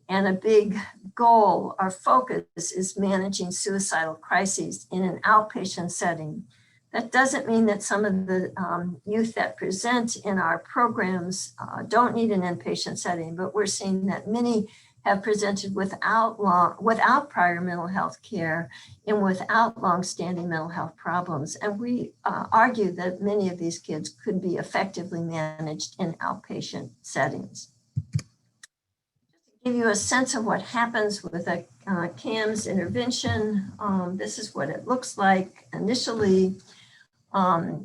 And a big goal, our focus, is managing suicidal crises in an outpatient setting. That doesn't mean that some of the youth that present in our programs don't need an inpatient setting, but we're seeing that many have presented without prior mental health care and without longstanding mental health problems. And we argue that many of these kids could be effectively managed in outpatient settings. Just to give you a sense of what happens with a CAMS intervention. This is what it looks like initially.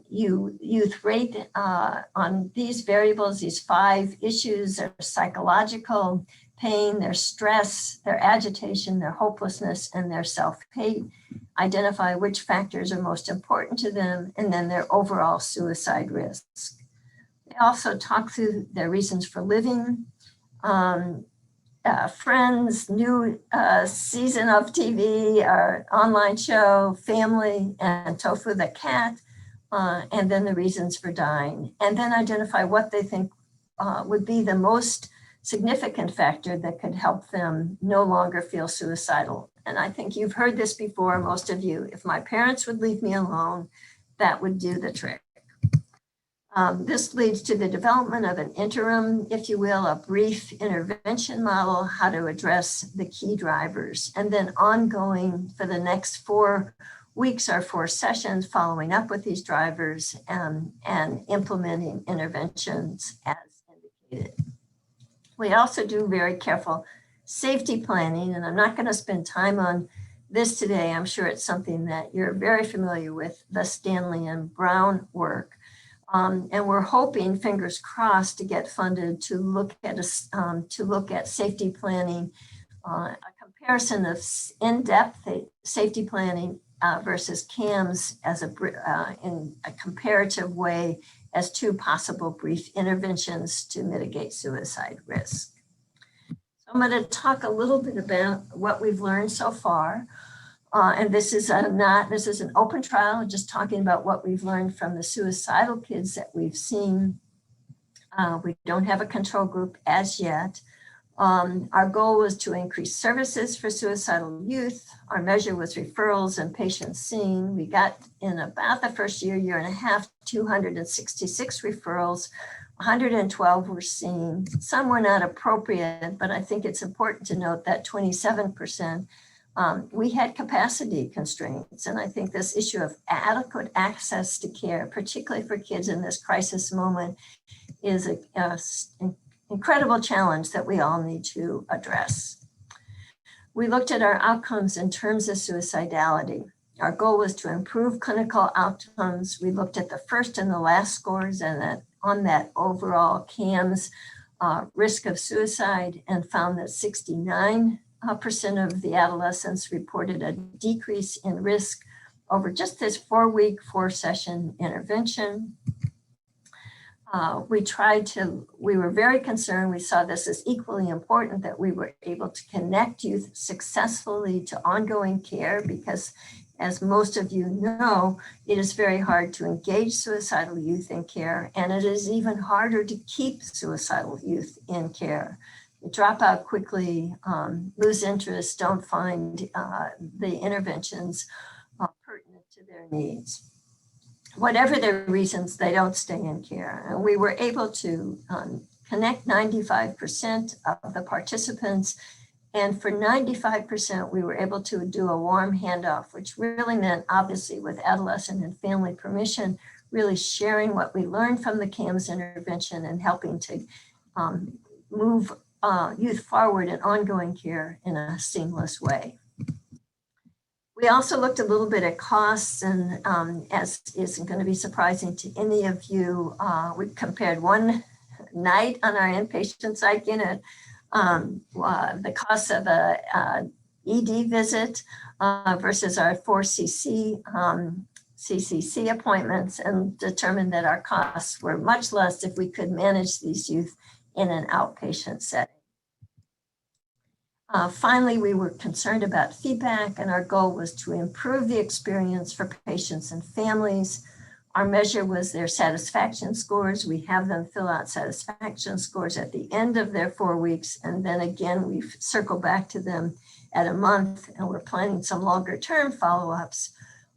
Youth rate on these variables, these 5 issues, their psychological pain, their stress, their agitation, their hopelessness, and their self-hate. Identify which factors are most important to them, and then their overall suicide risk. They also talk through their reasons for living, friends, new season of TV or online show, family, and Tofu the cat, and then the reasons for dying, and then identify what they think would be the most significant factor that could help them no longer feel suicidal. And I think you've heard this before, most of you. If my parents would leave me alone, that would do the trick. This leads to the development of an interim, if you will, a brief intervention model, how to address the key drivers, and then ongoing for the next 4 weeks or 4 sessions, following up with these drivers and implementing interventions as indicated. We also do very careful safety planning, and I'm not going to spend time on this today. I'm sure it's something that you're very familiar with, the Stanley and Brown work. And we're hoping, fingers crossed, to get funded to look at safety planning, a comparison of in-depth safety planning versus CAMS as in a comparative way as 2 possible brief interventions to mitigate suicide risk. So I'm going to talk a little bit about what we've learned so far. And this is an open trial, just talking about what we've learned from the suicidal kids that we've seen. We don't have a control group as yet. Our goal was to increase services for suicidal youth. Our measure was referrals and patients seen. We got in about the first year and a half, 266 referrals, 112 were seen. Some were not appropriate, but I think it's important to note that 27% we had capacity constraints. And I think this issue of adequate access to care, particularly for kids in this crisis moment, is an incredible challenge that we all need to address. We looked at our outcomes in terms of suicidality. Our goal was to improve clinical outcomes. We looked at the first and the last scores and on that overall CAMS risk of suicide, and found that 69% of the adolescents reported a decrease in risk over just this 4-week, 4-session intervention. We were very concerned. We saw this as equally important, that we were able to connect youth successfully to ongoing care, because as most of you know, it is very hard to engage suicidal youth in care, and it is even harder to keep suicidal youth in care. They drop out quickly, lose interest, don't find the interventions pertinent to their needs. Whatever their reasons, they don't stay in care. And we were able to connect 95% of the participants. And for 95%, we were able to do a warm handoff, which really meant, obviously, with adolescent and family permission, really sharing what we learned from the CAMS intervention and helping to move youth forward in ongoing care in a seamless way. We also looked a little bit at costs, and as isn't going to be surprising to any of you, we compared one night on our inpatient psych unit, the cost of a ED visit versus our 4 CCC appointments, and determined that our costs were much less if we could manage these youth in an outpatient setting. Finally, we were concerned about feedback, and our goal was to improve the experience for patients and families. Our measure was their satisfaction scores. We have them fill out satisfaction scores at the end of their 4 weeks, and then again, we circle back to them at a month, and we're planning some longer term follow-ups.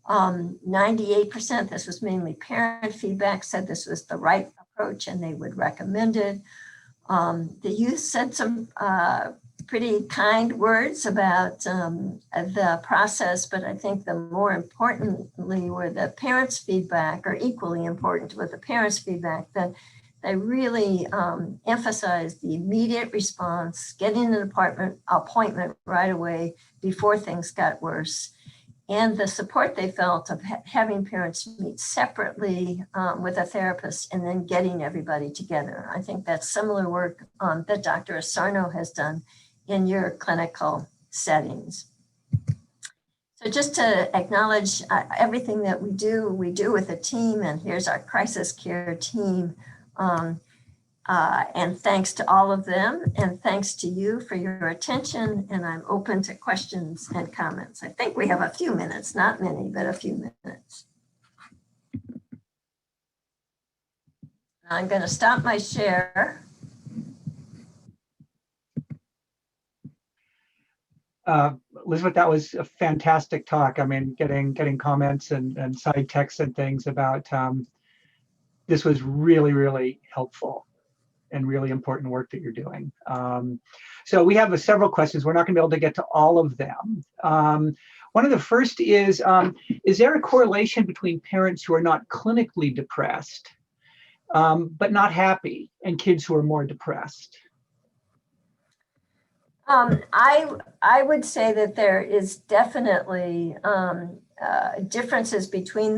98%, this was mainly parent feedback, said this was the right approach and they would recommend it. The youth said some pretty kind words about the process, but I think the more importantly were the parents' feedback, or equally important with the parents' feedback, that They really emphasized the immediate response, getting an appointment right away before things got worse, and the support they felt of having parents meet separately with a therapist and then getting everybody together. I think that's similar work that Dr. Asarno has done in your clinical settings. So just to acknowledge everything that we do with a team, and here's our crisis care team. And thanks to all of them, and thanks to you for your attention, and I'm open to questions and comments. I think we have a few minutes, not many, but a few minutes. I'm going to stop my share. Elizabeth, that was a fantastic talk. I mean, getting comments and side texts and things about this was really, really helpful and really important work that you're doing. So we have several questions. We're not going to be able to get to all of them. One of the first is there a correlation between parents who are not clinically depressed, but not happy, and kids who are more depressed? I would say that there is definitely differences between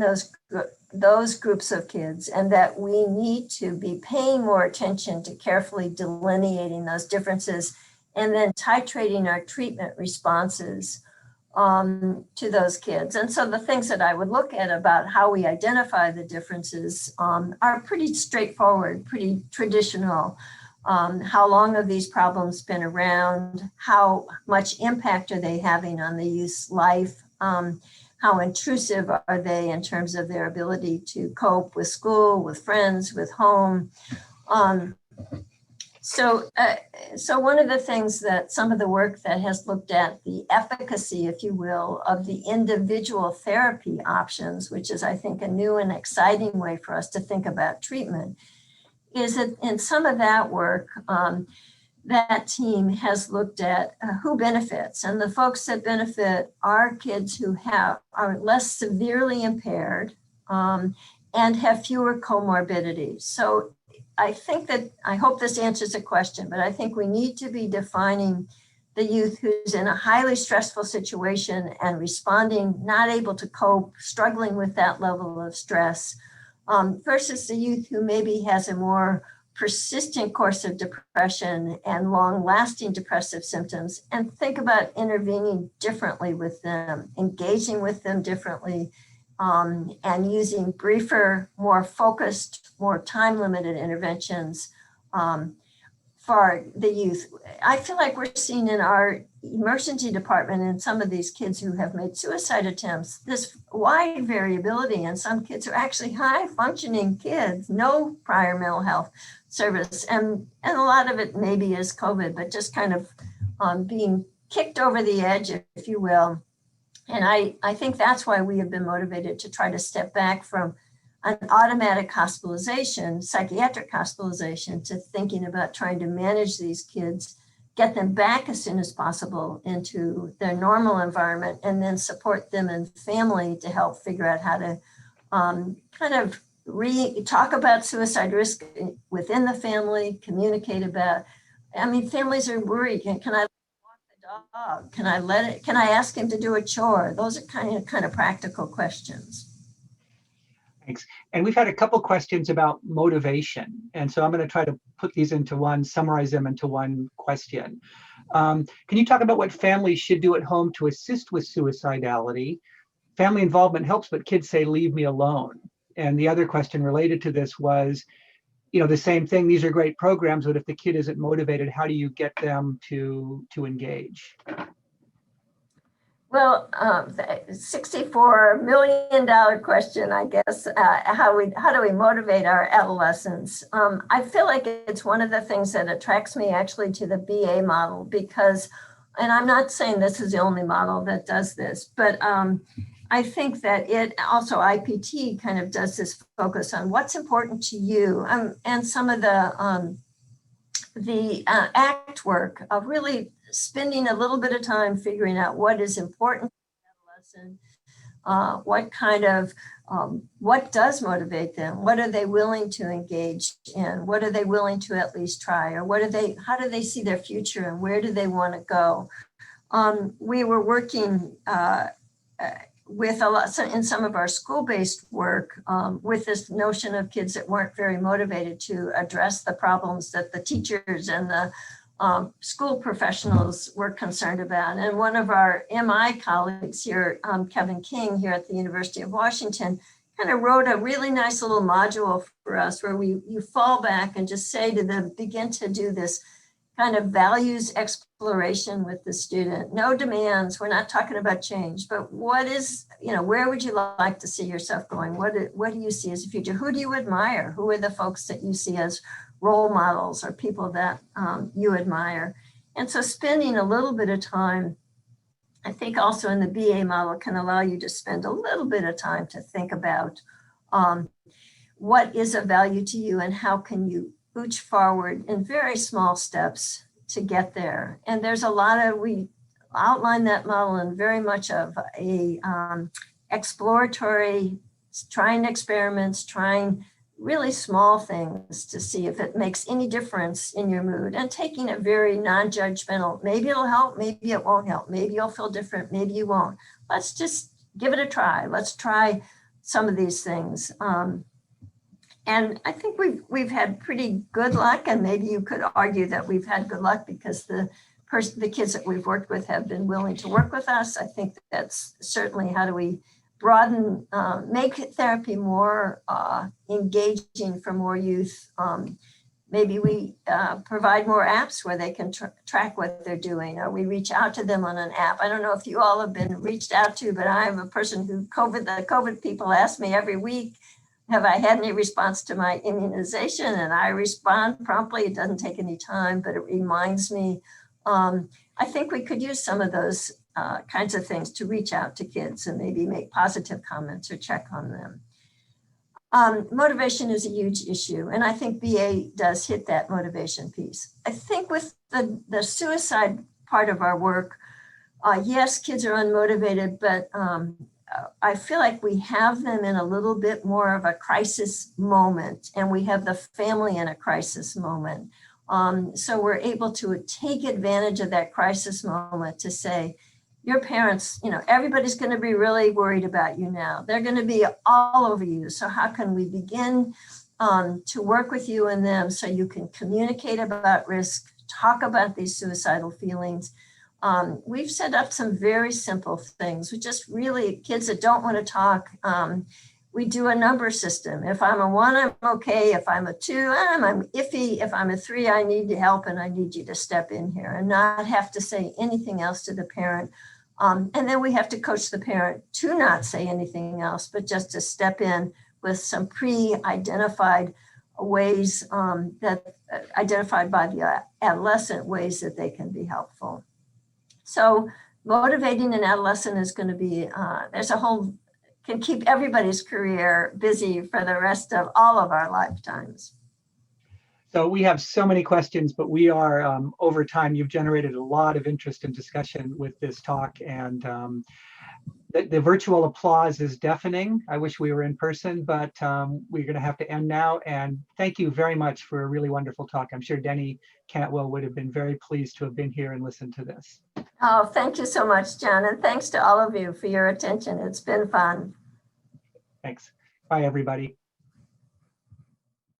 those groups of kids, and that we need to be paying more attention to carefully delineating those differences and then titrating our treatment responses to those kids. And so the things that I would look at about how we identify the differences are pretty straightforward, pretty traditional. How long have these problems been around? How much impact are they having on the youth's life? How intrusive are they in terms of their ability to cope with school, with friends, with home? So one of the things that some of the work that has looked at the efficacy, if you will, of the individual therapy options, which is, I think, a new and exciting way for us to think about treatment, is that in some of that work, that team has looked at who benefits, and the folks that benefit are kids who are less severely impaired and have fewer comorbidities. So I hope this answers the question, but I think we need to be defining the youth who's in a highly stressful situation and responding, not able to cope, struggling with that level of stress, versus the youth who maybe has a more persistent course of depression and long-lasting depressive symptoms, and think about intervening differently with them, engaging with them differently, and using briefer, more focused, more time-limited interventions for the youth. I feel like we're seeing in our emergency department and some of these kids who have made suicide attempts, this wide variability, and some kids are actually high-functioning kids, no prior mental health service, and a lot of it maybe is COVID, but just kind of being kicked over the edge, if you will. And I think that's why we have been motivated to try to step back from an automatic hospitalization, psychiatric hospitalization, to thinking about trying to manage these kids, get them back as soon as possible into their normal environment, and then support them and family to help figure out how to kind of talk about suicide risk within the family, communicate about, I mean, families are worried. Can I walk the dog? Can I ask him to do a chore? Those are kind of practical questions. Thanks. And we've had a couple questions about motivation. And so I'm going to try to put these into one, summarize them into one question. Can you talk about what families should do at home to assist with suicidality? Family involvement helps, but kids say, leave me alone. And the other question related to this was, the same thing. These are great programs, but if the kid isn't motivated, how do you get them to engage? Well, the $64 million question, I guess, how do we motivate our adolescents? I feel like it's one of the things that attracts me actually to the BA model, because, and I'm not saying this is the only model that does this, but I think that it also, IPT kind of does this focus on what's important to you, and some of the ACT work of really spending a little bit of time figuring out what is important to an adolescent, what kind of What does motivate them? What are they willing to engage in? What are they willing to at least try? Or how do they see their future and where do they want to go? We were working with a lot in some of our school-based work with this notion of kids that weren't very motivated to address the problems that the teachers and the school professionals were concerned about. And one of our MI colleagues here, Kevin King here at the University of Washington, kind of wrote a really nice little module for us where you fall back and just say to them, begin to do this kind of values exploration with the student. No demands, we're not talking about change, but what is, where would you like to see yourself going? What do you see as a future? Who do you admire? Who are the folks that you see as role models or people that you admire? And so spending a little bit of time, I think also in the BA model can allow you to spend a little bit of time to think about what is of value to you and how can you ooch forward in very small steps to get there. And there's a lot of, we outline that model in very much of a exploratory, trying experiments, trying really small things to see if it makes any difference in your mood and taking it very non-judgmental. Maybe it'll help, maybe it won't help. Maybe you'll feel different, maybe you won't. Let's just give it a try. Let's try some of these things. And I think we've had pretty good luck, and maybe you could argue that we've had good luck because the kids that we've worked with have been willing to work with us. I think that's certainly how do we broaden, make therapy more engaging for more youth. Maybe we provide more apps where they can track what they're doing, or we reach out to them on an app. I don't know if you all have been reached out to, but I'm a person who the COVID people ask me every week, have I had any response to my immunization? And I respond promptly. It doesn't take any time, but it reminds me. I think we could use some of those kinds of things to reach out to kids and maybe make positive comments or check on them. Motivation is a huge issue. And I think BA does hit that motivation piece. I think with the suicide part of our work, yes, kids are unmotivated, but I feel like we have them in a little bit more of a crisis moment, and we have the family in a crisis moment. So we're able to take advantage of that crisis moment to say, your parents, everybody's going to be really worried about you now. They're going to be all over you. So how can we begin to work with you and them so you can communicate about risk, talk about these suicidal feelings. We've set up some very simple things. We just really, kids that don't want to talk, we do a number system. If I'm a 1, I'm okay. If I'm a 2, I'm iffy. If I'm a 3, I need help and I need you to step in here and not have to say anything else to the parent. And then we have to coach the parent to not say anything else, but just to step in with some pre-identified ways identified by the adolescent ways that they can be helpful. So motivating an adolescent is going to be, can keep everybody's career busy for the rest of all of our lifetimes. So we have so many questions, but we are over time. You've generated a lot of interest and discussion with this talk, and the virtual applause is deafening. I wish we were in person, but we're going to have to end now. And thank you very much for a really wonderful talk. I'm sure Denny Cantwell would have been very pleased to have been here and listened to this. Oh, thank you so much, John. And thanks to all of you for your attention. It's been fun. Thanks. Bye, everybody.